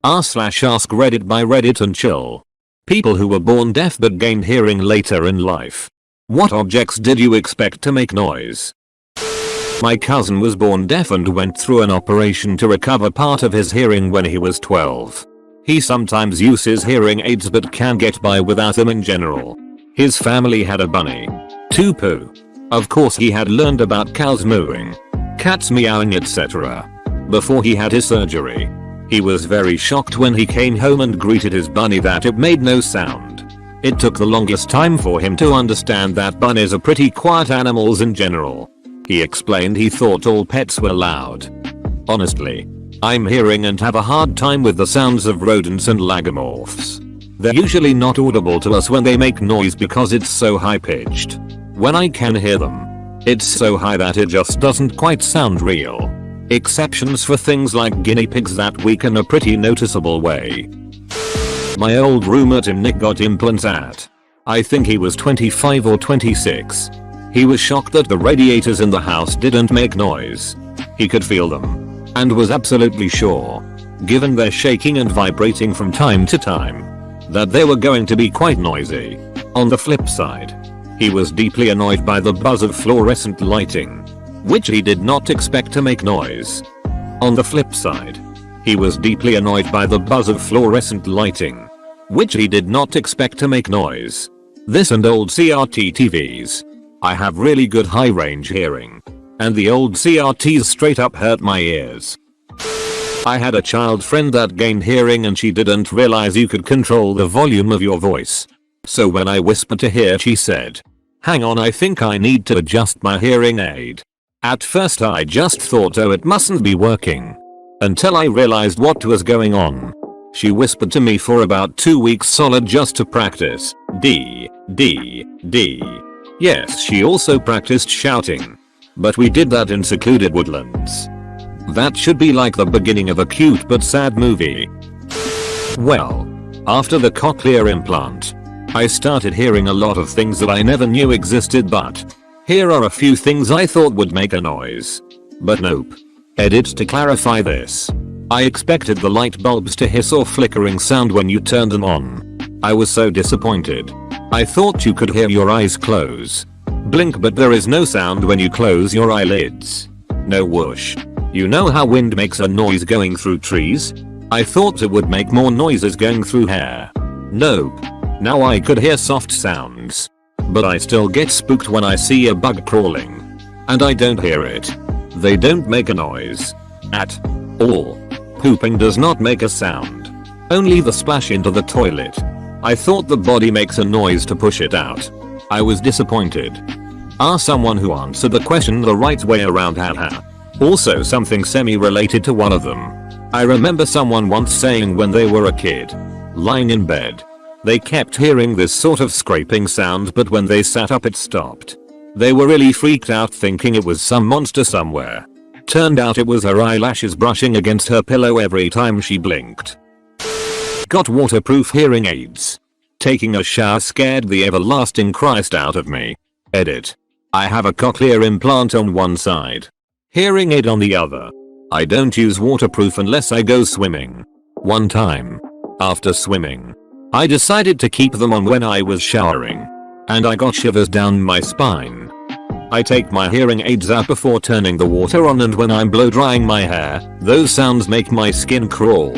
r/AskReddit by Reddit and chill. People who were born deaf but gained hearing later in life. What objects did you expect to make noise? My cousin was born deaf and went through an operation to recover part of his hearing when he was 12. He sometimes uses hearing aids but can get by without them in general. His family had a bunny. Tupu. Of course he had learned about cows mooing, cats meowing, etc. before he had his surgery. He was very shocked when he came home and greeted his bunny that it made no sound. It took the longest time for him to understand that bunnies are pretty quiet animals in general. He explained he thought all pets were loud. Honestly, I'm hearing and have a hard time with the sounds of rodents and lagomorphs. They're usually not audible to us when they make noise because it's so high pitched. When I can hear them, it's so high that it just doesn't quite sound real. Exceptions for things like guinea pigs that weaken a pretty noticeable way. My old roommate Nick got implants at, I think he was 25 or 26. He was shocked that the radiators in the house didn't make noise. He could feel them, and was absolutely sure, given their shaking and vibrating from time to time, that they were going to be quite noisy. On the flip side, he was deeply annoyed by the buzz of fluorescent lighting, which he did not expect to make noise. On the flip side, he was deeply annoyed by the buzz of fluorescent lighting, which he did not expect to make noise. This and old CRT TVs. I have really good high range hearing, and the old CRTs straight up hurt my ears. I had a child friend that gained hearing and she didn't realize you could control the volume of your voice. So when I whispered to her, she said, "Hang on, I think I need to adjust my hearing aid." At first I just thought, oh, it mustn't be working. Until I realized what was going on. She whispered to me for about 2 weeks solid just to practice. D. Yes, she also practiced shouting. But we did that in secluded woodlands. That should be like the beginning of a cute but sad movie. Well, after the cochlear implant, I started hearing a lot of things that I never knew existed, but here are a few things I thought would make a noise. But nope. Edit to clarify this. I expected the light bulbs to hiss or flickering sound when you turned them on. I was so disappointed. I thought you could hear your eyes close. Blink, but there is no sound when you close your eyelids. No whoosh. You know how wind makes a noise going through trees? I thought it would make more noises going through hair. Nope. Now I could hear soft sounds. But I still get spooked when I see a bug crawling. And I don't hear it. They don't make a noise. At all. Pooping does not make a sound. Only the splash into the toilet. I thought the body makes a noise to push it out. I was disappointed. Someone who answered the question the right way around, haha. Also something semi-related to one of them. I remember someone once saying when they were a kid, lying in bed, they kept hearing this sort of scraping sound, but when they sat up it stopped. They were really freaked out thinking it was some monster somewhere. Turned out it was her eyelashes brushing against her pillow every time she blinked. Got waterproof hearing aids. Taking a shower scared the everlasting Christ out of me. Edit. I have a cochlear implant on one side, hearing aid on the other. I don't use waterproof unless I go swimming. One time, after swimming, I decided to keep them on when I was showering, and I got shivers down my spine. I take my hearing aids out before turning the water on, and when I'm blow drying my hair, those sounds make my skin crawl.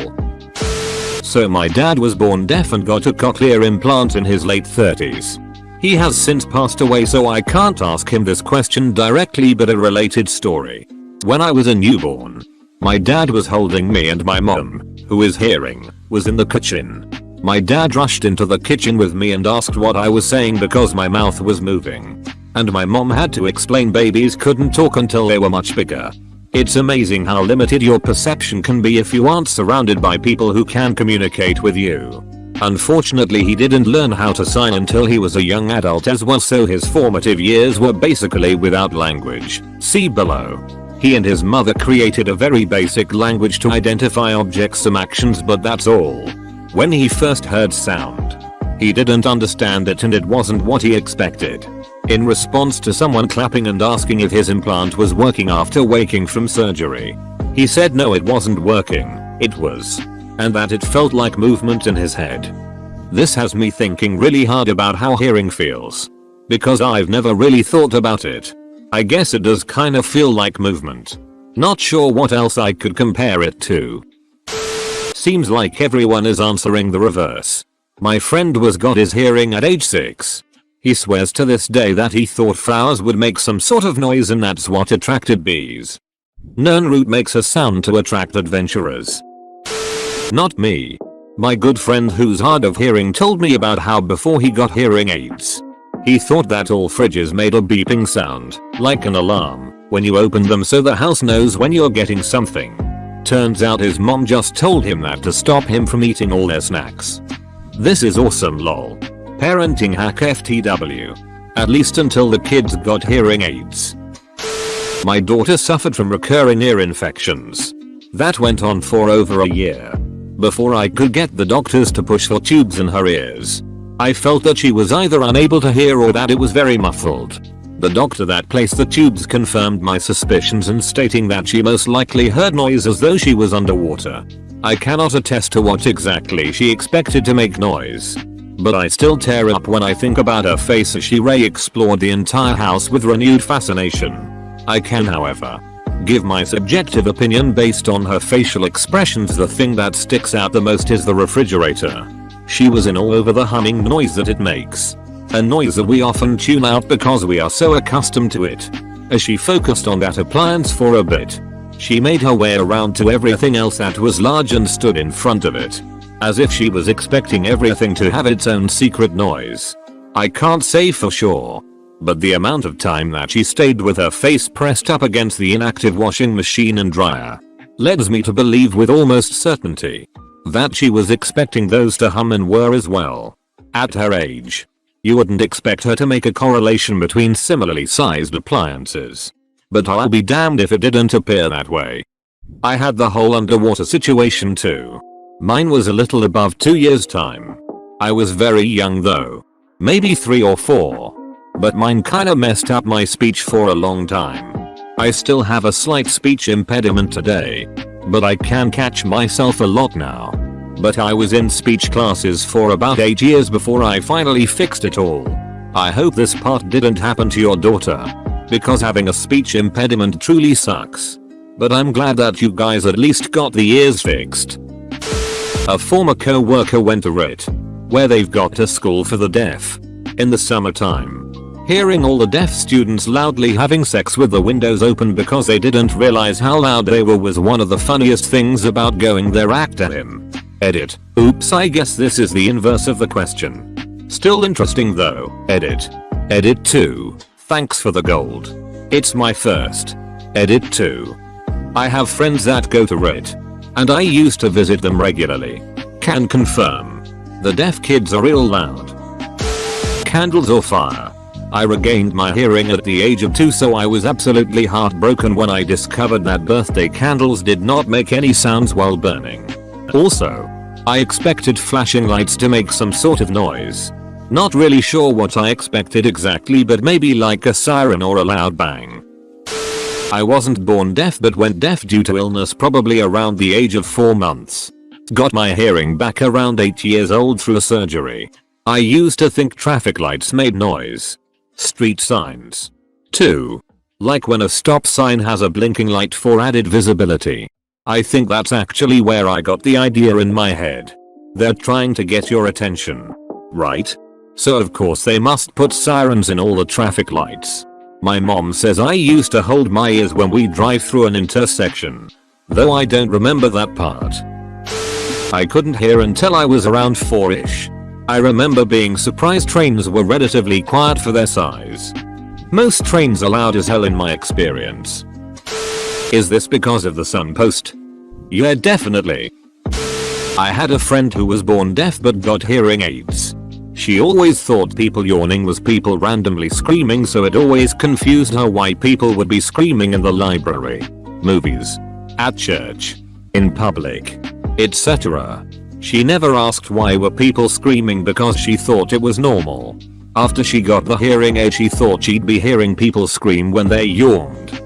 So my dad was born deaf and got a cochlear implant in his late 30s. He has since passed away, so I can't ask him this question directly, but a related story. When I was a newborn, my dad was holding me and my mom, who is hearing, was in the kitchen. My dad rushed into the kitchen with me and asked what I was saying because my mouth was moving. And my mom had to explain babies couldn't talk until they were much bigger. It's amazing how limited your perception can be if you aren't surrounded by people who can communicate with you. Unfortunately, he didn't learn how to sign until he was a young adult as well, so his formative years were basically without language. See below. He and his mother created a very basic language to identify objects and actions, but that's all. When he first heard sound, he didn't understand it and it wasn't what he expected. In response to someone clapping and asking if his implant was working after waking from surgery, he said no, it wasn't working. It was and that it felt like movement in his head. This has me thinking really hard about how hearing feels. Because I've never really thought about it. I guess it does kind of feel like movement. Not sure what else I could compare it to. Seems like everyone is answering the reverse. My friend got his hearing at age 6. He swears to this day that he thought flowers would make some sort of noise and that's what attracted bees. Nernroot makes a sound to attract adventurers. Not me. My good friend who's hard of hearing told me about how before he got hearing aids, he thought that all fridges made a beeping sound, like an alarm, when you open them so the house knows when you're getting something. Turns out his mom just told him that to stop him from eating all their snacks. This is awesome lol. Parenting hack FTW. At least until the kids got hearing aids. My daughter suffered from recurring ear infections. That went on for over a year. Before I could get the doctors to push for tubes in her ears. I felt that she was either unable to hear or that it was very muffled. The doctor that placed the tubes confirmed my suspicions and stating that she most likely heard noise as though she was underwater. I cannot attest to what exactly she expected to make noise. But I still tear up when I think about her face as she explored the entire house with renewed fascination. I can, however, give my subjective opinion based on her facial expressions. The thing that sticks out the most is the refrigerator. She was in awe over the humming noise that it makes. A noise that we often tune out because we are so accustomed to it. As she focused on that appliance for a bit, she made her way around to everything else that was large and stood in front of it. As if she was expecting everything to have its own secret noise. I can't say for sure. But the amount of time that she stayed with her face pressed up against the inactive washing machine and dryer leads me to believe with almost certainty that she was expecting those to hum and whir as well. At her age, you wouldn't expect her to make a correlation between similarly sized appliances. But I'll be damned if it didn't appear that way. I had the whole underwater situation too. Mine was a little above 2 years time. I was very young though. Maybe 3 or 4. But mine kinda messed up my speech for a long time. I still have a slight speech impediment today. But I can catch myself a lot now. But I was in speech classes for about 8 years before I finally fixed it all. I hope this part didn't happen to your daughter. Because having a speech impediment truly sucks. But I'm glad that you guys at least got the ears fixed. A former co-worker went to RIT, where they've got a school for the deaf. In the summertime. Hearing all the deaf students loudly having sex with the windows open because they didn't realize how loud they were was one of the funniest things about going there. Act at him. Edit. Oops, I guess this is the inverse of the question. Still interesting though. Edit. Edit 2. Thanks for the gold. It's my first. Edit 2. I have friends that go to RIT. And I used to visit them regularly. Can confirm. The deaf kids are real loud. Candles or fire. I regained my hearing at the age of 2, so I was absolutely heartbroken when I discovered that birthday candles did not make any sounds while burning. Also, I expected flashing lights to make some sort of noise. Not really sure what I expected exactly, but maybe like a siren or a loud bang. I wasn't born deaf but went deaf due to illness probably around the age of 4 months. Got my hearing back around 8 years old through a surgery. I used to think traffic lights made noise. Street signs. 2. Like when a stop sign has a blinking light for added visibility. I think that's actually where I got the idea in my head. They're trying to get your attention. Right? So of course they must put sirens in all the traffic lights. My mom says I used to hold my ears when we drive through an intersection. Though I don't remember that part. I couldn't hear until I was around 4ish. I remember being surprised trains were relatively quiet for their size. Most trains are loud as hell in my experience. Is this because of the sun post? Yeah, definitely. I had a friend who was born deaf but got hearing aids. She always thought people yawning was people randomly screaming, so it always confused her why people would be screaming in the library, movies, at church, in public, etc. She never asked why were people screaming because she thought it was normal. After she got the hearing aid she thought she'd be hearing people scream when they yawned.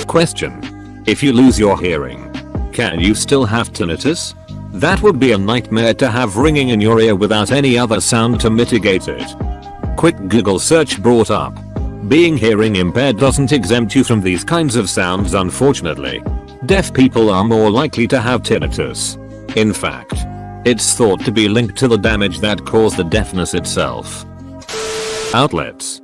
Question. If you lose your hearing, can you still have tinnitus? That would be a nightmare to have ringing in your ear without any other sound to mitigate it. Quick Google search brought up. Being hearing impaired doesn't exempt you from these kinds of sounds, unfortunately. Deaf people are more likely to have tinnitus. In fact, it's thought to be linked to the damage that caused the deafness itself. Outlets.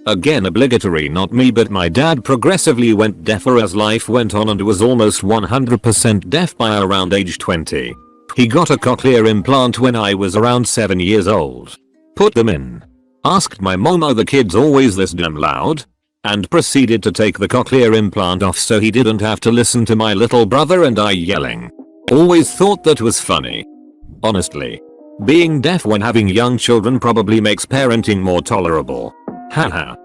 Again obligatory, not me, but my dad progressively went deafer as life went on and was almost 100% deaf by around age 20. He got a cochlear implant when I was around 7 years old. Put them in. Asked my mom, are the kids always this damn loud? And proceeded to take the cochlear implant off so he didn't have to listen to my little brother and I yelling. Always thought that was funny. Honestly, being deaf when having young children probably makes parenting more tolerable. Haha.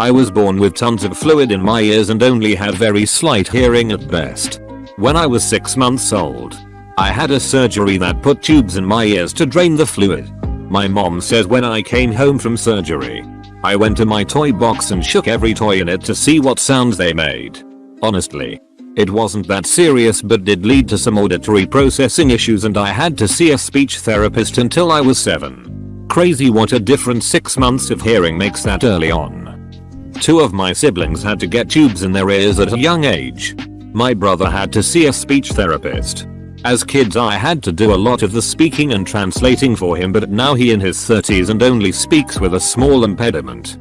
I was born with tons of fluid in my ears and only had very slight hearing at best. When I was 6 months old, I had a surgery that put tubes in my ears to drain the fluid. My mom says when I came home from surgery, I went to my toy box and shook every toy in it to see what sounds they made. Honestly, it wasn't that serious but did lead to some auditory processing issues and I had to see a speech therapist until I was 7. Crazy what a difference 6 months of hearing makes that early on. 2 of my siblings had to get tubes in their ears at a young age. My brother had to see a speech therapist. As kids I had to do a lot of the speaking and translating for him, but now he in his 30s and only speaks with a small impediment.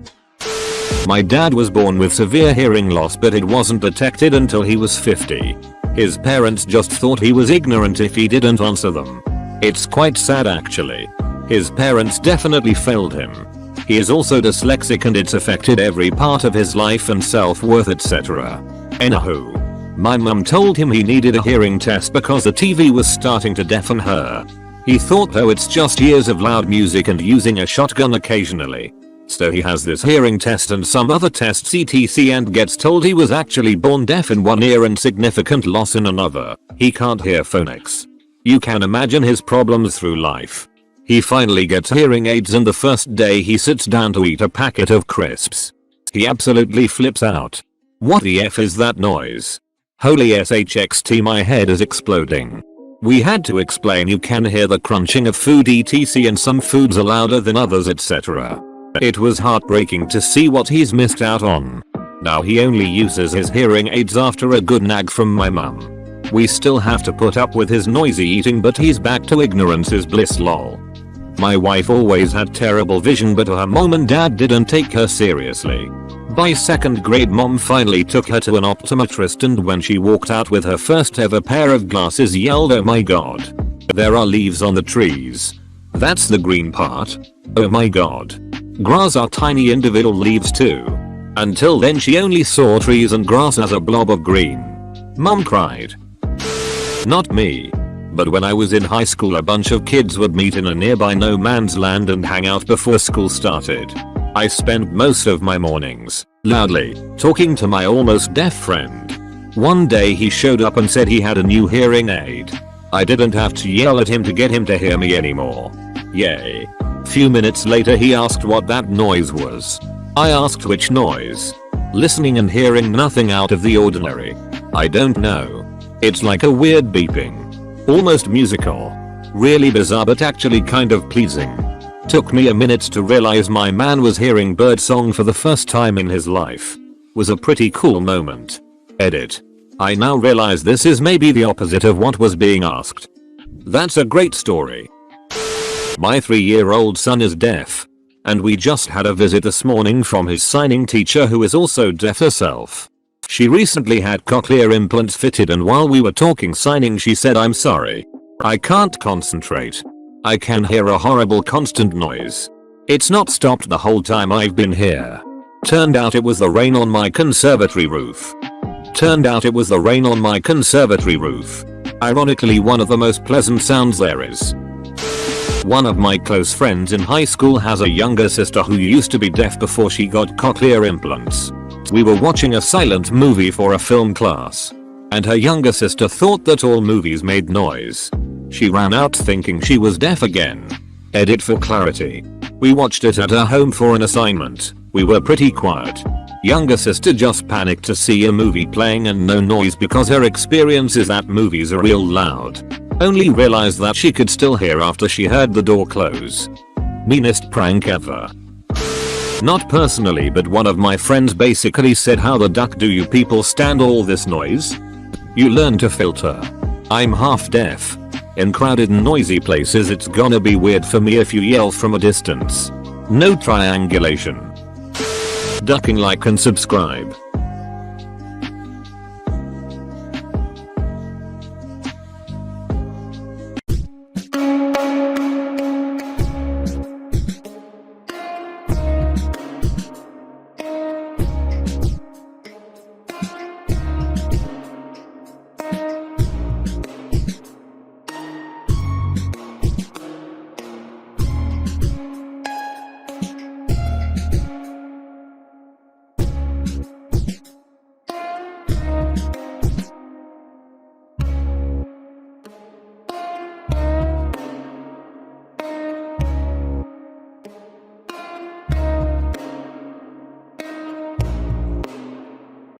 My dad was born with severe hearing loss but it wasn't detected until he was 50. His parents just thought he was ignorant if he didn't answer them. It's quite sad actually. His parents definitely failed him. He is also dyslexic and it's affected every part of his life and self-worth, etc. Anywho, my mum told him he needed a hearing test because the TV was starting to deafen her. He thought, oh, it's just years of loud music and using a shotgun occasionally. So he has this hearing test and some other tests etc and gets told he was actually born deaf in one ear and significant loss in another. He can't hear phonics. You can imagine his problems through life. He finally gets hearing aids and the first day he sits down to eat a packet of crisps, he absolutely flips out. What the F is that noise? Holy shxt, my head is exploding. We had to explain you can hear the crunching of food etc and some foods are louder than others etc. It was heartbreaking to see what he's missed out on. Now he only uses his hearing aids after a good nag from my mum. We still have to put up with his noisy eating but he's back to ignorance is bliss lol. My wife always had terrible vision but her mom and dad didn't take her seriously. By 2nd grade mom finally took her to an optometrist and when she walked out with her first ever pair of glasses yelled, oh my god. There are leaves on the trees. That's the green part. Oh my god. Grass are tiny individual leaves too. Until then she only saw trees and grass as a blob of green. Mom cried. Not me. But when I was in high school a bunch of kids would meet in a nearby no man's land and hang out before school started. I spent most of my mornings loudly talking to my almost deaf friend. One day he showed up and said he had a new hearing aid. I didn't have to yell at him to get him to hear me anymore. Yay. Few minutes later he asked what that noise was. I asked which noise. Listening and hearing nothing out of the ordinary. I don't know. It's like a weird beeping. Almost musical. Really bizarre but actually kind of pleasing. Took me a minute to realize my man was hearing birdsong for the first time in his life. Was a pretty cool moment. Edit. I now realize this is maybe the opposite of what was being asked. That's a great story. My 3-year-old son is deaf. And we just had a visit this morning from his signing teacher who is also deaf herself. She recently had cochlear implants fitted and while we were talking signing she said, I'm sorry. I can't concentrate. I can hear a horrible constant noise. It's not stopped the whole time I've been here. Turned out it was the rain on my conservatory roof. Ironically one of the most pleasant sounds there is. One of my close friends in high school has a younger sister who used to be deaf before she got cochlear implants. We were watching a silent movie for a film class. And her younger sister thought that all movies made noise. She ran out thinking she was deaf again. Edit for clarity. We watched it at her home for an assignment. We were pretty quiet. Younger sister just panicked to see a movie playing and no noise because her experience is that movies are real loud. Only realized that she could still hear after she heard the door close. Meanest prank ever. Not personally, but one of my friends basically said, how the duck do you people stand all this noise? You learn to filter. I'm half deaf. In crowded and noisy places it's gonna be weird for me if you yell from a distance. No triangulation. Ducking, like and subscribe.